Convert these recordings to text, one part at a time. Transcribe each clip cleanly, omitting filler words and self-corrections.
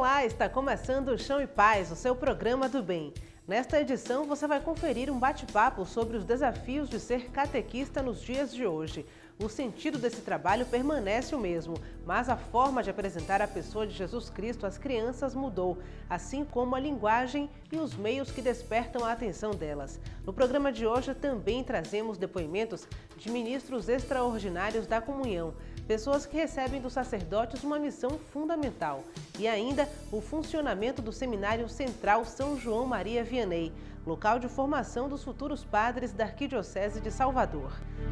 Olá, está começando o Chão e Paz, o seu programa do bem. Nesta edição você vai conferir um bate-papo sobre os desafios de ser catequista nos dias de hoje. O sentido desse trabalho permanece o mesmo, mas a forma de apresentar a pessoa de Jesus Cristo às crianças mudou, assim como a linguagem e os meios que despertam a atenção delas. No programa de hoje também trazemos depoimentos de ministros extraordinários da comunhão, pessoas que recebem dos sacerdotes uma missão fundamental. E ainda o funcionamento do Seminário Central São João Maria Vianney, local de formação dos futuros padres da Arquidiocese de Salvador.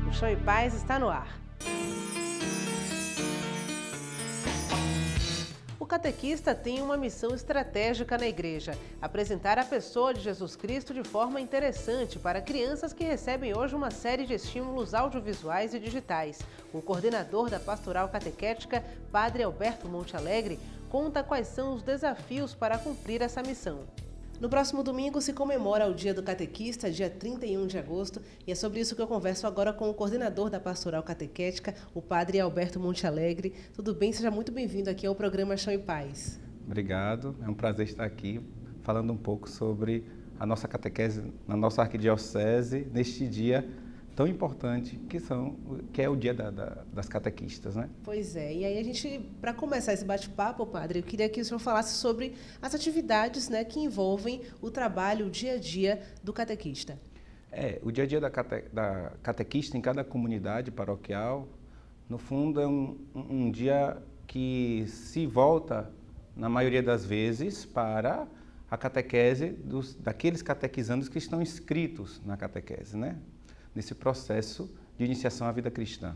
O Chão e Paz está no ar. O catequista tem uma missão estratégica na igreja: apresentar a pessoa de Jesus Cristo de forma interessante para crianças que recebem hoje uma série de estímulos audiovisuais e digitais. O coordenador da Pastoral Catequética, Padre Alberto Montealegre, conta quais são os desafios para cumprir essa missão. No próximo domingo se comemora o Dia do Catequista, dia 31 de agosto, e é sobre isso que eu converso agora com o coordenador da Pastoral Catequética, o Padre Alberto Montealegre. Tudo bem? Seja muito bem-vindo aqui ao programa Chão e Paz. Obrigado, é um prazer estar aqui falando um pouco sobre a nossa catequese na nossa arquidiocese neste dia tão importante que é o dia das catequistas, né? Pois é, e aí a gente, para começar esse bate-papo, padre, eu queria que o senhor falasse sobre as atividades, né, que envolvem o trabalho, o dia a dia do catequista. O dia a dia da catequista em cada comunidade paroquial, no fundo, é um dia que se volta, na maioria das vezes, para a catequese daqueles catequizandos que estão inscritos na catequese, né? Nesse processo de iniciação à vida cristã.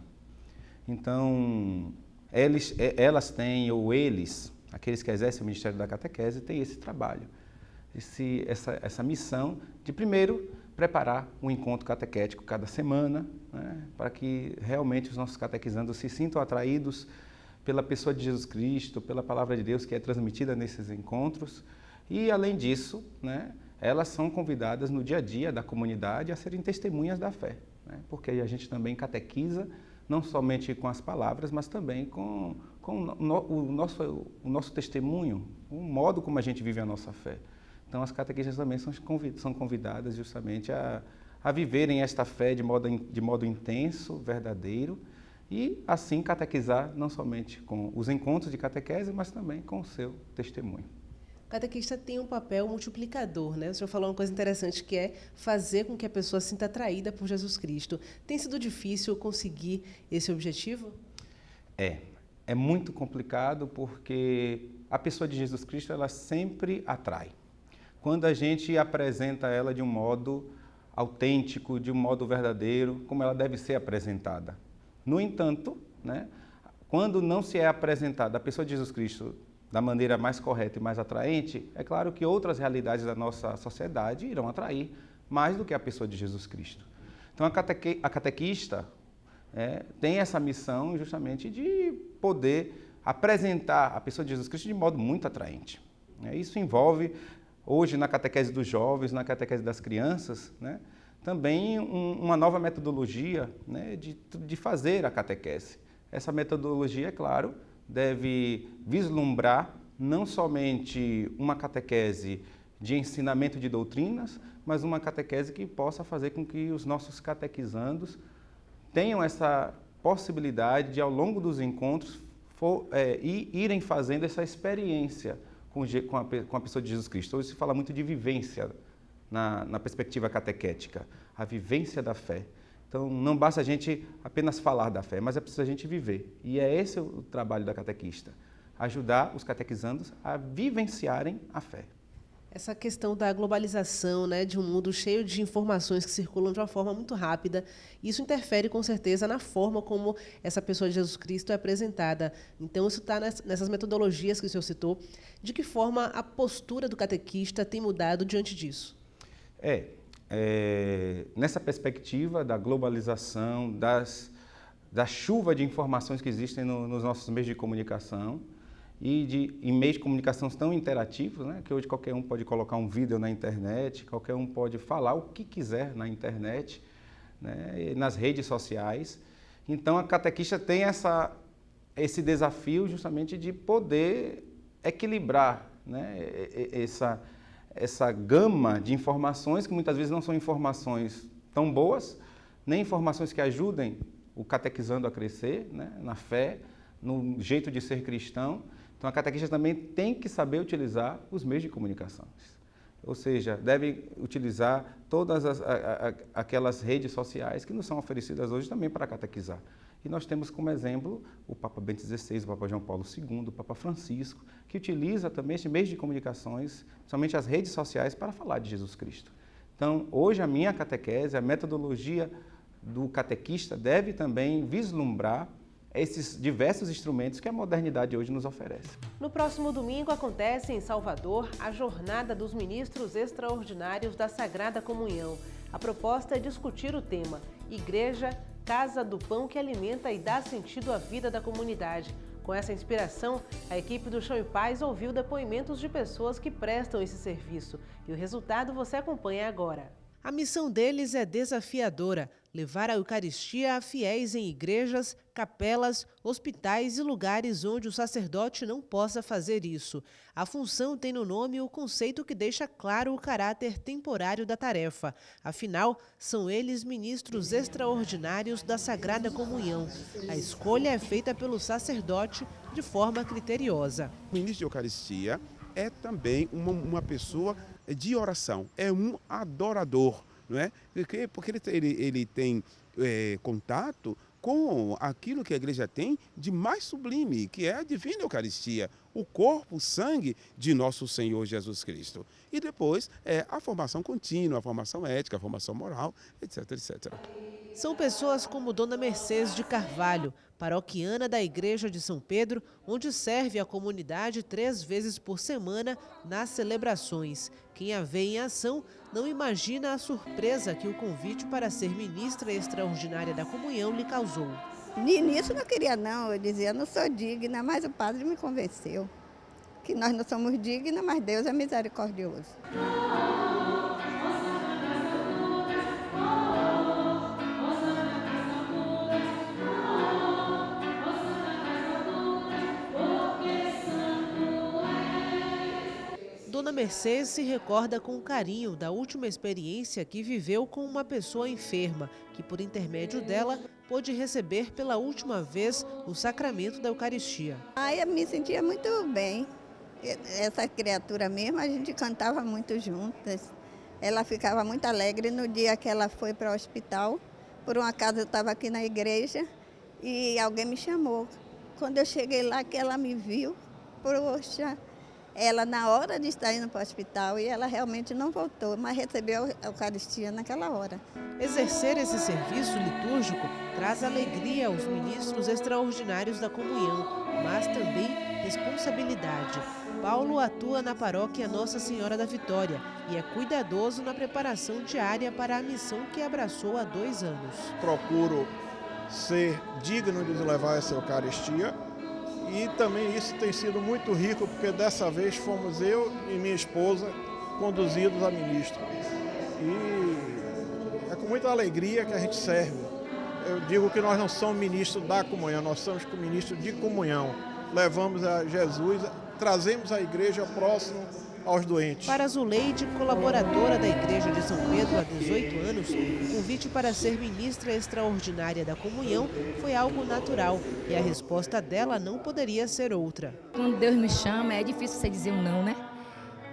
Então, elas têm, ou eles, aqueles que exercem o ministério da catequese, têm esse trabalho, essa missão de, primeiro, preparar um encontro catequético cada semana, né, para que realmente os nossos catequizandos se sintam atraídos pela pessoa de Jesus Cristo, pela palavra de Deus que é transmitida nesses encontros. E, além disso, né, elas são convidadas no dia a dia da comunidade a serem testemunhas da fé, né? Porque a gente também catequiza, não somente com as palavras, mas também com o nosso testemunho, o modo como a gente vive a nossa fé. Então, as catequistas também são convidadas justamente a viverem esta fé de modo intenso, verdadeiro, e assim catequizar não somente com os encontros de catequese, mas também com o seu testemunho. O catequista tem um papel multiplicador, né? O senhor falou uma coisa interessante, que é fazer com que a pessoa se sinta atraída por Jesus Cristo. Tem sido difícil conseguir esse objetivo? É muito complicado porque a pessoa de Jesus Cristo, ela sempre atrai. Quando a gente apresenta ela de um modo autêntico, de um modo verdadeiro, como ela deve ser apresentada. No entanto, né, quando não se é apresentada a pessoa de Jesus Cristo da maneira mais correta e mais atraente, é claro que outras realidades da nossa sociedade irão atrair mais do que a pessoa de Jesus Cristo. Então, a catequista tem essa missão justamente de poder apresentar a pessoa de Jesus Cristo de modo muito atraente. Isso envolve, hoje, na catequese dos jovens, na catequese das crianças, né, também uma nova metodologia, né, de fazer a catequese. Essa metodologia, é claro, deve vislumbrar não somente uma catequese de ensinamento de doutrinas, mas uma catequese que possa fazer com que os nossos catequizandos tenham essa possibilidade de, ao longo dos encontros, irem fazendo essa experiência com a pessoa de Jesus Cristo. Hoje se fala muito de vivência na perspectiva catequética, a vivência da fé. Então, não basta a gente apenas falar da fé, mas é preciso a gente viver. E é esse o trabalho da catequista, ajudar os catequizandos a vivenciarem a fé. Essa questão da globalização, né, de um mundo cheio de informações que circulam de uma forma muito rápida, isso interfere com certeza na forma como essa pessoa de Jesus Cristo é apresentada. Então, isso está nessas metodologias que o senhor citou. De que forma a postura do catequista tem mudado diante disso? Nessa perspectiva da globalização, da chuva de informações que existem nos nossos meios de comunicação e meios de comunicação tão interativos, né, que hoje qualquer um pode colocar um vídeo na internet, qualquer um pode falar o que quiser na internet, né, nas redes sociais. Então, a catequista tem esse desafio justamente de poder equilibrar né, essa gama de informações que muitas vezes não são informações tão boas, nem informações que ajudem o catequizando a crescer, né, na fé, no jeito de ser cristão. Então, a catequista também tem que saber utilizar os meios de comunicação. Ou seja, deve utilizar todas aquelas redes sociais que nos são oferecidas hoje também para catequizar. E nós temos como exemplo o Papa Bento XVI, o Papa João Paulo II, o Papa Francisco, que utiliza também esses meios de comunicações, principalmente as redes sociais, para falar de Jesus Cristo. Então, hoje a minha catequese, a metodologia do catequista deve também vislumbrar esses diversos instrumentos que a modernidade hoje nos oferece. No próximo domingo acontece em Salvador a Jornada dos Ministros Extraordinários da Sagrada Comunhão. A proposta é discutir o tema Igreja, Casa do Pão que alimenta e dá sentido à vida da comunidade. Com essa inspiração, a equipe do Chão e Paz ouviu depoimentos de pessoas que prestam esse serviço. E o resultado você acompanha agora. A missão deles é desafiadora: levar a Eucaristia a fiéis em igrejas, capelas, hospitais e lugares onde o sacerdote não possa fazer isso. A função tem no nome o conceito que deixa claro o caráter temporário da tarefa. Afinal, são eles ministros extraordinários da Sagrada Comunhão. A escolha é feita pelo sacerdote de forma criteriosa. O ministro de Eucaristia é também uma pessoa de oração, é um adorador, não é? Porque ele tem contato com aquilo que a igreja tem de mais sublime, que é a divina Eucaristia, o corpo, o sangue de nosso Senhor Jesus Cristo. E depois a formação contínua, a formação ética, a formação moral, etc, etc. São pessoas como Dona Mercedes de Carvalho, paroquiana da Igreja de São Pedro, onde serve a comunidade 3 vezes por semana nas celebrações. Quem a vê em ação não imagina a surpresa que o convite para ser ministra extraordinária da comunhão lhe causou. De início não queria não, eu dizia, não sou digna, mas o padre me convenceu que nós não somos dignas, mas Deus é misericordioso. Dona Mercedes se recorda com carinho da última experiência que viveu com uma pessoa enferma, que por intermédio dela pôde receber pela última vez o sacramento da Eucaristia. Eu me sentia muito bem. Essa criatura mesmo, a gente cantava muito juntas. Ela ficava muito alegre no dia que ela foi para o hospital. Por um acaso eu estava aqui na igreja e alguém me chamou. Quando eu cheguei lá, que ela me viu, poxa, ela na hora de estar indo para o hospital, e ela realmente não voltou, mas recebeu a Eucaristia naquela hora. Exercer esse serviço litúrgico traz alegria aos ministros extraordinários da comunhão, mas também responsabilidade. Paulo atua na paróquia Nossa Senhora da Vitória e é cuidadoso na preparação diária para a missão que abraçou há 2 anos. Procuro ser digno de levar essa Eucaristia. E também isso tem sido muito rico, porque dessa vez fomos eu e minha esposa conduzidos a ministro. E é com muita alegria que a gente serve. Eu digo que nós não somos ministros da comunhão, nós somos ministros de comunhão. Levamos a Jesus, trazemos a igreja próximo aos doentes. Para Zuleide, colaboradora da Igreja de São Pedro há 18 anos, o convite para ser ministra extraordinária da comunhão foi algo natural e a resposta dela não poderia ser outra. Quando Deus me chama, é difícil você dizer um não, né?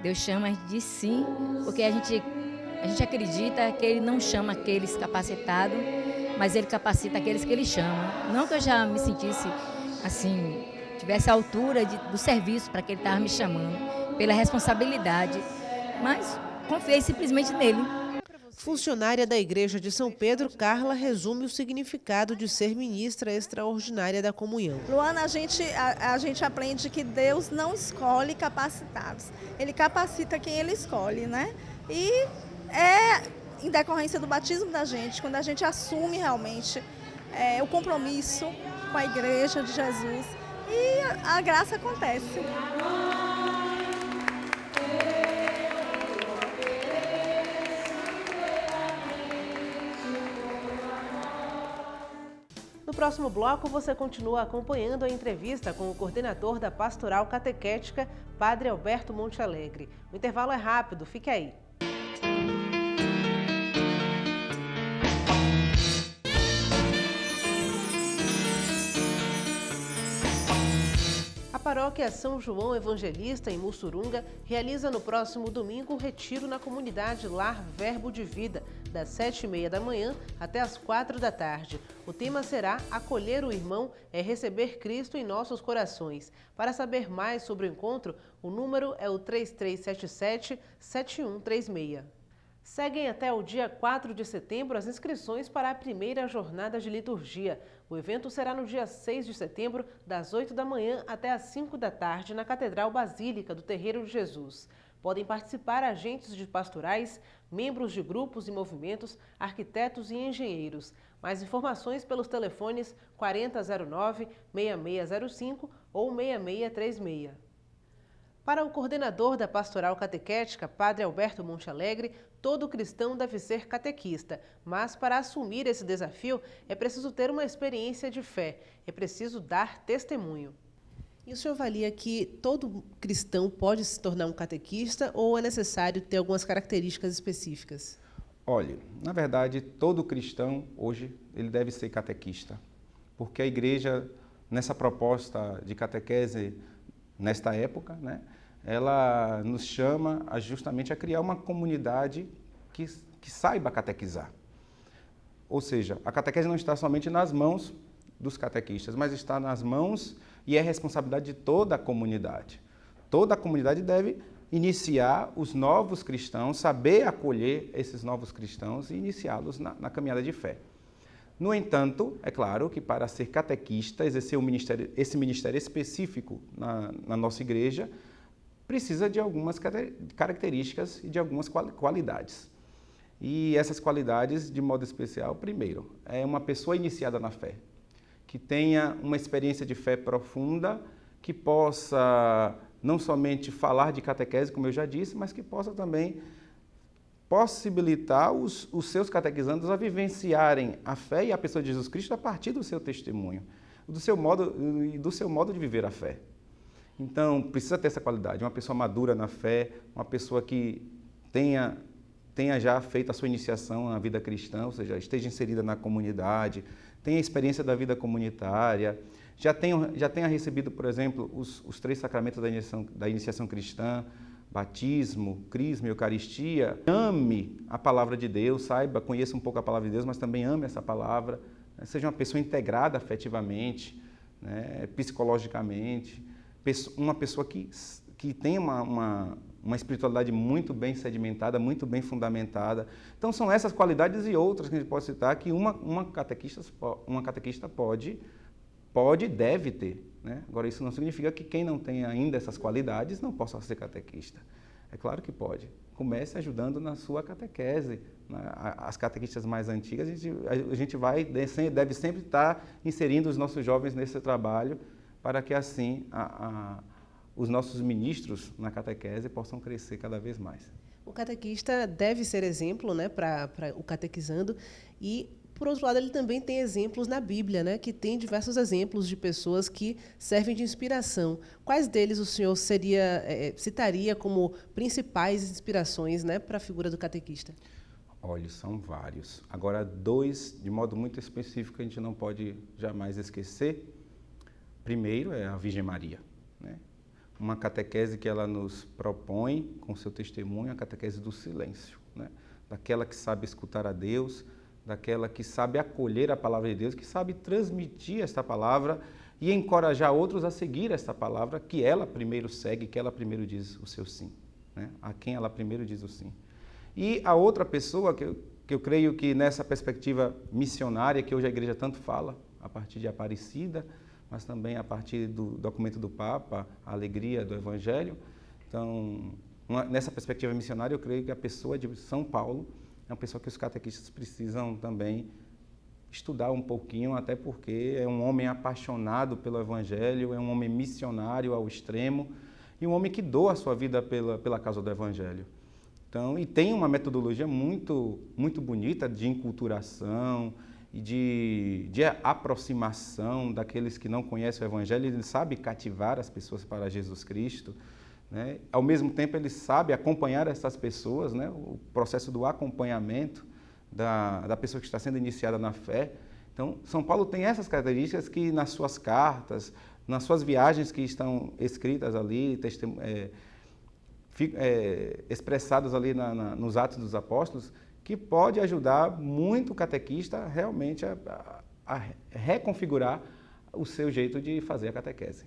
Deus chama, a gente diz sim, porque a gente acredita que Ele não chama aqueles capacitados, mas Ele capacita aqueles que Ele chama. Não que eu já me sentisse assim, tivesse a altura do serviço para que Ele estava me chamando, pela responsabilidade, mas confiei simplesmente nele. Funcionária da Igreja de São Pedro, Carla resume o significado de ser ministra extraordinária da comunhão. Luana, a gente aprende que Deus não escolhe capacitados, Ele capacita quem Ele escolhe, né? E é em decorrência do batismo da gente, quando a gente assume realmente o compromisso com a Igreja de Jesus e a graça acontece. No próximo bloco, você continua acompanhando a entrevista com o coordenador da Pastoral Catequética, Padre Alberto Montealegre. O intervalo é rápido, fique aí. A paróquia São João Evangelista, em Mussurunga, realiza no próximo domingo um retiro na comunidade Lar Verbo de Vida, das 7h30 da manhã até as 4 da tarde. O tema será Acolher o Irmão é Receber Cristo em Nossos Corações. Para saber mais sobre o encontro, o número é o 3377-7136. Seguem até o dia 4 de setembro as inscrições para a primeira jornada de liturgia. O evento será no dia 6 de setembro, das 8 da manhã até as 5 da tarde, na Catedral Basílica do Terreiro de Jesus. Podem participar agentes de pastorais, membros de grupos e movimentos, arquitetos e engenheiros. Mais informações pelos telefones 4009-6605 ou 6636. Para o coordenador da Pastoral Catequética, Padre Alberto Montealegre, todo cristão deve ser catequista, mas para assumir esse desafio é preciso ter uma experiência de fé, é preciso dar testemunho. E o senhor avalia que todo cristão pode se tornar um catequista ou é necessário ter algumas características específicas? Olha, na verdade, todo cristão hoje ele deve ser catequista, porque a igreja, nessa proposta de catequese, nesta época, né, ela nos chama justamente a criar uma comunidade que saiba catequizar. Ou seja, a catequese não está somente nas mãos dos catequistas, mas está nas mãos e é responsabilidade de toda a comunidade. Toda a comunidade deve iniciar os novos cristãos, saber acolher esses novos cristãos e iniciá-los na caminhada de fé. No entanto, é claro que para ser catequista, exercer esse ministério específico na nossa igreja, precisa de algumas características e de algumas qualidades. E essas qualidades, de modo especial, primeiro, é uma pessoa iniciada na fé, que tenha uma experiência de fé profunda, que possa não somente falar de catequese, como eu já disse, mas que possa também possibilitar os seus catequizandos a vivenciarem a fé e a pessoa de Jesus Cristo a partir do seu testemunho, do seu modo de viver a fé. Então, precisa ter essa qualidade, uma pessoa madura na fé, uma pessoa que tenha já feito a sua iniciação na vida cristã, ou seja, esteja inserida na comunidade, tenha experiência da vida comunitária, já tenha recebido, por exemplo, os 3 sacramentos da iniciação cristã, batismo, crisma e eucaristia, ame a palavra de Deus, conheça um pouco a palavra de Deus, mas também ame essa palavra, né? Seja uma pessoa integrada afetivamente, né? Psicologicamente, uma pessoa que tenha uma espiritualidade muito bem sedimentada, muito bem fundamentada. Então são essas qualidades e outras que a gente pode citar que uma catequista pode e deve ter, né? Agora, isso não significa que quem não tem ainda essas qualidades não possa ser catequista. É claro que pode. Comece ajudando na sua catequese. As catequistas mais antigas, a gente deve sempre estar inserindo os nossos jovens nesse trabalho para que, assim, os nossos ministros na catequese possam crescer cada vez mais. O catequista deve ser exemplo, né, para o catequizando e, por outro lado, ele também tem exemplos na Bíblia, né, que tem diversos exemplos de pessoas que servem de inspiração. Quais deles o senhor citaria como principais inspirações, né, para a figura do catequista? Olha, são vários. Agora, 2, de modo muito específico, a gente não pode jamais esquecer. Primeiro é a Virgem Maria, né? Uma catequese que ela nos propõe com seu testemunho, a catequese do silêncio, né? Daquela que sabe escutar a Deus, daquela que sabe acolher a palavra de Deus, que sabe transmitir esta palavra e encorajar outros a seguir esta palavra que ela primeiro segue, que ela primeiro diz o seu sim, né? A quem ela primeiro diz o sim. E a outra pessoa que eu creio que nessa perspectiva missionária que hoje a igreja tanto fala, a partir de Aparecida, mas também a partir do documento do Papa, a alegria do Evangelho. Então, nessa perspectiva missionária, eu creio que a pessoa de São Paulo é uma pessoa que os catequistas precisam também estudar um pouquinho, até porque é um homem apaixonado pelo Evangelho, é um homem missionário ao extremo e um homem que doa a sua vida pela causa do Evangelho. Então, e tem uma metodologia muito bonita de enculturação e de aproximação daqueles que não conhecem o Evangelho. Ele sabe cativar as pessoas para Jesus Cristo, né? Ao mesmo tempo, ele sabe acompanhar essas pessoas, né? O processo do acompanhamento da pessoa que está sendo iniciada na fé. Então, São Paulo tem essas características que nas suas cartas, nas suas viagens que estão escritas ali, expressadas ali nos Atos dos Apóstolos, que pode ajudar muito o catequista realmente a reconfigurar o seu jeito de fazer a catequese.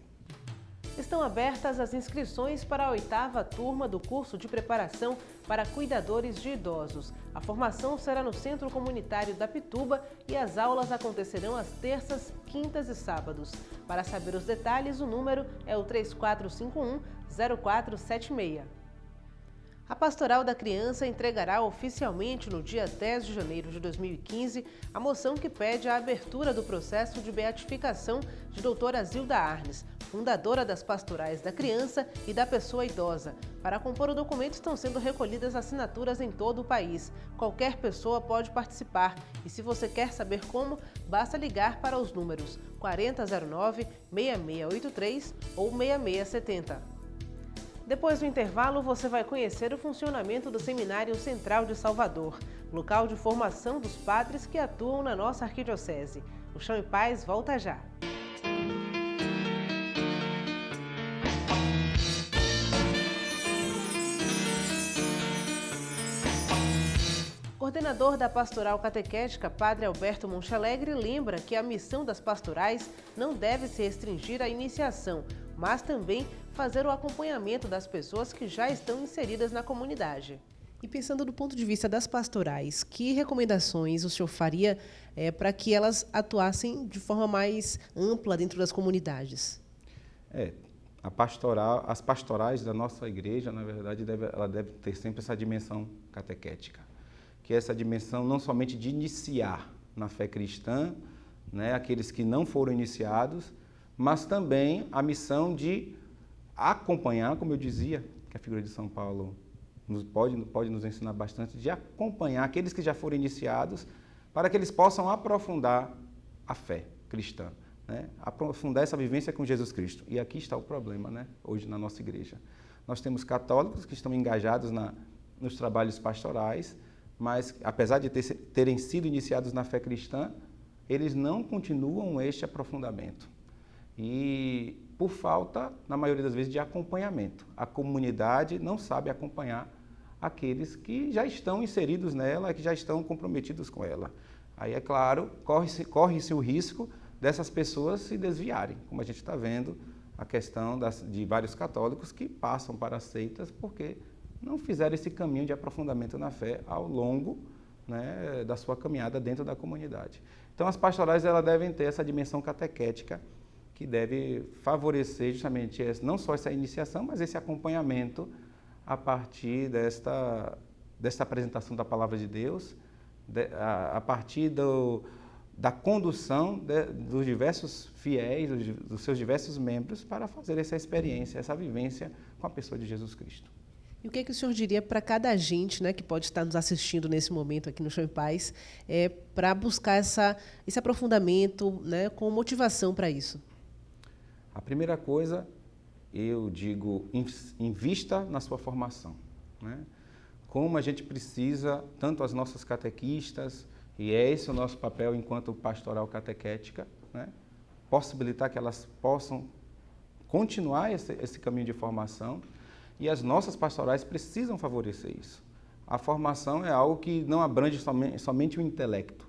Estão abertas as inscrições para a 8ª turma do curso de preparação para cuidadores de idosos. A formação será no Centro Comunitário da Pituba e as aulas acontecerão às terças, quintas e sábados. Para saber os detalhes, o número é o 3451-0476. A Pastoral da Criança entregará oficialmente no dia 10 de janeiro de 2015 a moção que pede a abertura do processo de beatificação de doutora Zilda Arnes, fundadora das Pastorais da Criança e da Pessoa Idosa. Para compor o documento estão sendo recolhidas assinaturas em todo o país. Qualquer pessoa pode participar e, se você quer saber como, basta ligar para os números 4009-6683 ou 6670. Depois do intervalo, você vai conhecer o funcionamento do Seminário Central de Salvador, local de formação dos padres que atuam na nossa arquidiocese. O Chão e Paz volta já. O coordenador da Pastoral Catequética, Padre Alberto Monchalegre, lembra que a missão das pastorais não deve se restringir à iniciação, mas também fazer o acompanhamento das pessoas que já estão inseridas na comunidade. E pensando do ponto de vista das pastorais, que recomendações o senhor faria para que elas atuassem de forma mais ampla dentro das comunidades? As pastorais da nossa igreja, na verdade, ela deve ter sempre essa dimensão catequética, que é essa dimensão não somente de iniciar na fé cristã, né, aqueles que não foram iniciados, mas também a missão de acompanhar, como eu dizia, que a figura de São Paulo pode nos ensinar bastante, de acompanhar aqueles que já foram iniciados, para que eles possam aprofundar a fé cristã, né? Aprofundar essa vivência com Jesus Cristo. E aqui está o problema, né? Hoje na nossa igreja. Nós temos católicos que estão engajados nos trabalhos pastorais, mas apesar de terem sido iniciados na fé cristã, eles não continuam este aprofundamento. E por falta, na maioria das vezes, de acompanhamento. A comunidade não sabe acompanhar aqueles que já estão inseridos nela, que já estão comprometidos com ela. Aí, é claro, corre-se o risco dessas pessoas se desviarem, como a gente está vendo a questão de vários católicos que passam para as seitas porque não fizeram esse caminho de aprofundamento na fé ao longo, né, da sua caminhada dentro da comunidade. Então, as pastorais elas devem ter essa dimensão catequética que deve favorecer justamente não só essa iniciação, mas esse acompanhamento a partir desta apresentação da Palavra de Deus, a partir da condução dos diversos fiéis, dos seus diversos membros, para fazer essa experiência, essa vivência com a pessoa de Jesus Cristo. E o que o senhor diria para cada agente, né, que pode estar nos assistindo nesse momento aqui no Chão e Paz, para buscar esse aprofundamento, né, com motivação para isso? A primeira coisa, eu digo, invista na sua formação, né? Como a gente precisa, tanto as nossas catequistas, e é esse o nosso papel enquanto pastoral catequética, né? Possibilitar que elas possam continuar esse caminho de formação, e as nossas pastorais precisam favorecer isso. A formação é algo que não abrange somente o intelecto,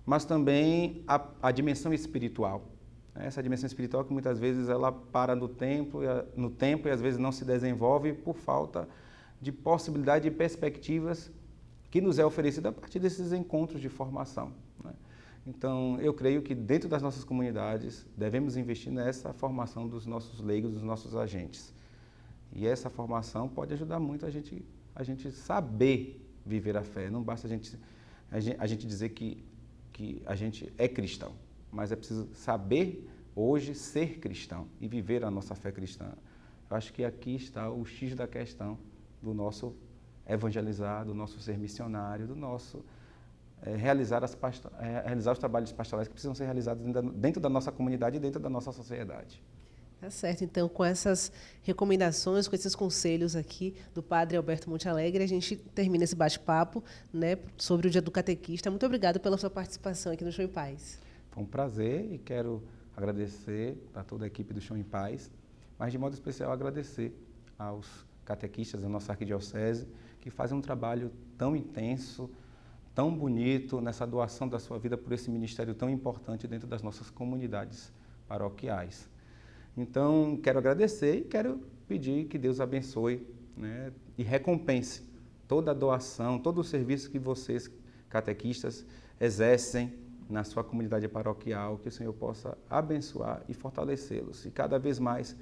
mas também a dimensão espiritual. Essa dimensão espiritual que muitas vezes ela para no tempo e às vezes não se desenvolve por falta de possibilidade e perspectivas que nos é oferecida a partir desses encontros de formação, né? Então, eu creio que dentro das nossas comunidades devemos investir nessa formação dos nossos leigos, dos nossos agentes. E essa formação pode ajudar muito a gente saber viver a fé. Não basta a gente dizer que a gente é cristão, mas é preciso saber hoje ser cristão e viver a nossa fé cristã. Eu acho que aqui está o X da questão do nosso evangelizar, do nosso ser missionário, do nosso realizar os trabalhos pastorais que precisam ser realizados dentro da nossa comunidade e dentro da nossa sociedade. Tá certo, então com essas recomendações, com esses conselhos aqui do Padre Alberto Montealegre, a gente termina esse bate-papo, né, sobre o Dia do Catequista. Muito obrigada pela sua participação aqui no Chão em Paz. Foi um prazer e quero agradecer a toda a equipe do Chão em Paz, mas de modo especial agradecer aos catequistas da nossa arquidiocese que fazem um trabalho tão intenso, tão bonito nessa doação da sua vida por esse ministério tão importante dentro das nossas comunidades paroquiais. Então, quero agradecer e quero pedir que Deus abençoe, né, e recompense toda a doação, todo o serviço que vocês, catequistas, exercem na sua comunidade paroquial, que o Senhor possa abençoar e fortalecê-los. E cada vez mais,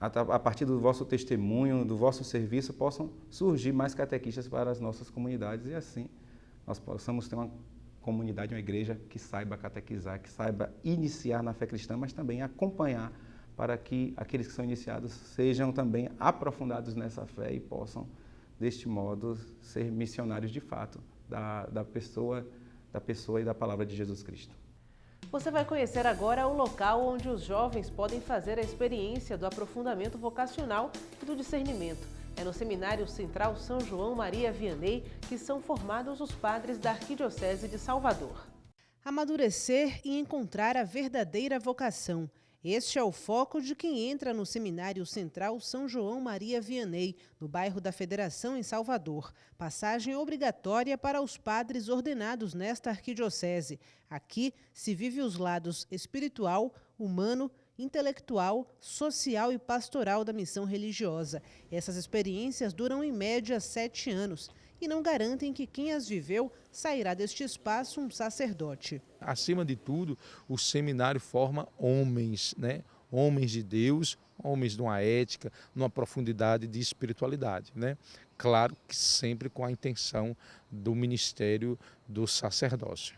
a partir do vosso testemunho, do vosso serviço, possam surgir mais catequistas para as nossas comunidades e assim nós possamos ter uma comunidade, uma igreja que saiba catequizar, que saiba iniciar na fé cristã, mas também acompanhar para que aqueles que são iniciados sejam também aprofundados nessa fé e possam, deste modo, ser missionários de fato da pessoa e da palavra de Jesus Cristo. Você vai conhecer agora o local onde os jovens podem fazer a experiência do aprofundamento vocacional e do discernimento. É no Seminário Central São João Maria Vianney que são formados os padres da Arquidiocese de Salvador. Amadurecer e encontrar a verdadeira vocação. Este é o foco de quem entra no Seminário Central São João Maria Vianney, no bairro da Federação, em Salvador. Passagem obrigatória para os padres ordenados nesta arquidiocese. Aqui se vive os lados espiritual, humano, intelectual, social e pastoral da missão religiosa. Essas experiências duram em média 7 anos e não garantem que quem as viveu sairá deste espaço um sacerdote. Acima de tudo, o seminário forma homens, né? Homens de Deus, homens de uma ética, numa profundidade de espiritualidade, né? Claro que sempre com a intenção do ministério do sacerdócio.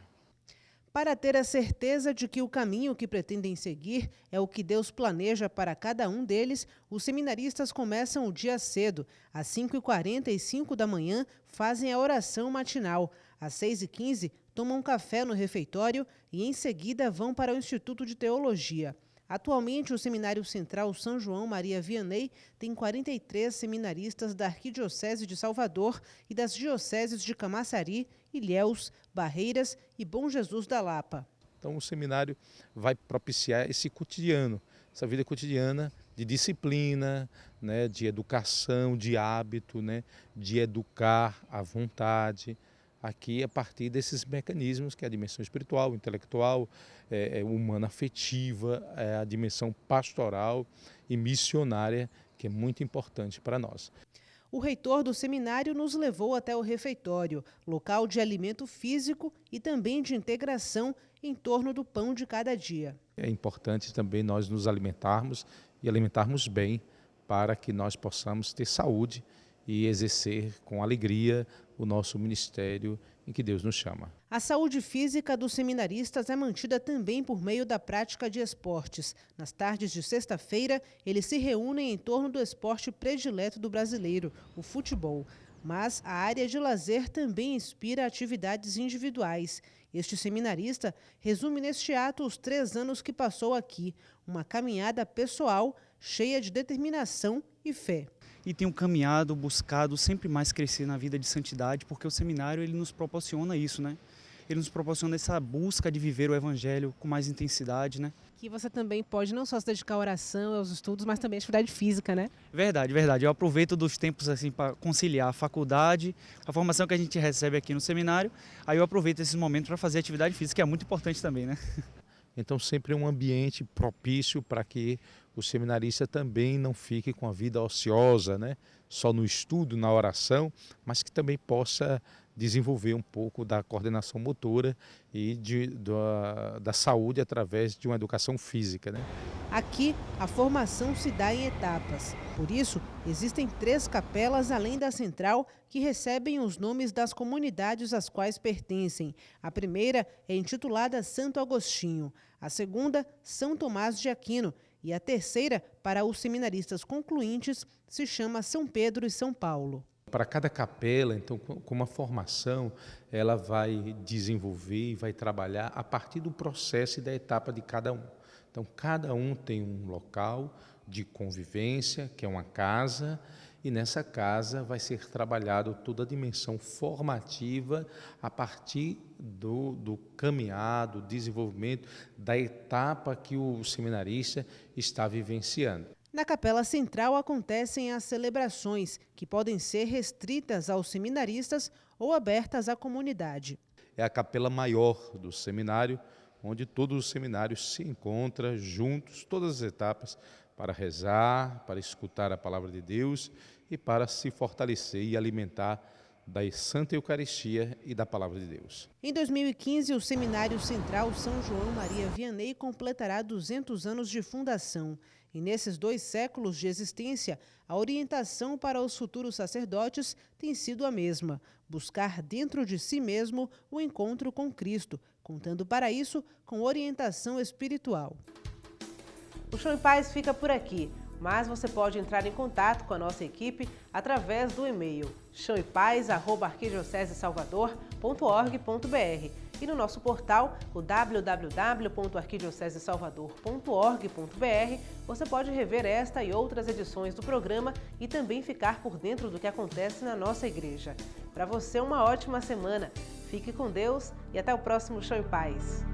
Para ter a certeza de que o caminho que pretendem seguir é o que Deus planeja para cada um deles, os seminaristas começam o dia cedo. Às 5h45 da manhã, fazem a oração matinal. Às 6h15, tomam café no refeitório e, em seguida, vão para o Instituto de Teologia. Atualmente, o Seminário Central São João Maria Vianney tem 43 seminaristas da Arquidiocese de Salvador e das dioceses de Camaçari, Ilhéus, Barreiras e Bom Jesus da Lapa. Então o seminário vai propiciar esse cotidiano, essa vida cotidiana de disciplina, né, de educação, de hábito, né, de educar à vontade, aqui a partir desses mecanismos que é a dimensão espiritual, intelectual, humana, afetiva, a dimensão pastoral e missionária, que é muito importante para nós. O reitor do seminário nos levou até o refeitório, local de alimento físico e também de integração em torno do pão de cada dia. É importante também nós nos alimentarmos e alimentarmos bem para que nós possamos ter saúde e exercer com alegria o nosso ministério em que Deus nos chama. A saúde física dos seminaristas é mantida também por meio da prática de esportes. Nas tardes de sexta-feira, eles se reúnem em torno do esporte predileto do brasileiro, o futebol. Mas a área de lazer também inspira atividades individuais. Este seminarista resume neste ato os 3 anos que passou aqui, uma caminhada pessoal cheia de determinação e fé. E tenho caminhado, buscado sempre mais crescer na vida de santidade, porque o seminário ele nos proporciona isso, né? Ele nos proporciona essa busca de viver o evangelho com mais intensidade, né? Que você também pode não só se dedicar à oração, aos estudos, mas também à atividade física, né? Verdade, verdade. Eu aproveito dos tempos assim para conciliar a faculdade, a formação que a gente recebe aqui no seminário, aí eu aproveito esses momentos para fazer atividade física, que é muito importante também, né? Então sempre é um ambiente propício para que o seminarista também não fique com a vida ociosa, né? Só no estudo, na oração, mas que também possa desenvolver um pouco da coordenação motora e da saúde através de uma educação física, né? Aqui, a formação se dá em etapas. Por isso, existem 3 capelas além da central que recebem os nomes das comunidades às quais pertencem. A primeira é intitulada Santo Agostinho, a segunda, São Tomás de Aquino, e a terceira, para os seminaristas concluintes, se chama São Pedro e São Paulo. Para cada capela, então, com uma formação, ela vai desenvolver e vai trabalhar a partir do processo e da etapa de cada um. Então, cada um tem um local de convivência, que é uma casa, e nessa casa vai ser trabalhado toda a dimensão formativa a partir do caminhado, desenvolvimento, da etapa que o seminarista está vivenciando. Na Capela Central acontecem as celebrações, que podem ser restritas aos seminaristas ou abertas à comunidade. É a capela maior do seminário, onde todos os seminários se encontram juntos, todas as etapas, para rezar, para escutar a palavra de Deus e para se fortalecer e alimentar da Santa Eucaristia e da palavra de Deus. Em 2015, o Seminário Central São João Maria Vianney completará 200 anos de fundação. E nesses 2 séculos de existência, a orientação para os futuros sacerdotes tem sido a mesma: buscar dentro de si mesmo o encontro com Cristo, contando para isso com orientação espiritual. O Chão em Paz fica por aqui, mas você pode entrar em contato com a nossa equipe através do e-mail chãoepaz@arquidiocesesalvador.org.br e no nosso portal, o www.arquidiocesesalvador.org.br, você pode rever esta e outras edições do programa e também ficar por dentro do que acontece na nossa igreja. Para você, uma ótima semana. Fique com Deus e até o próximo Chão em Paz.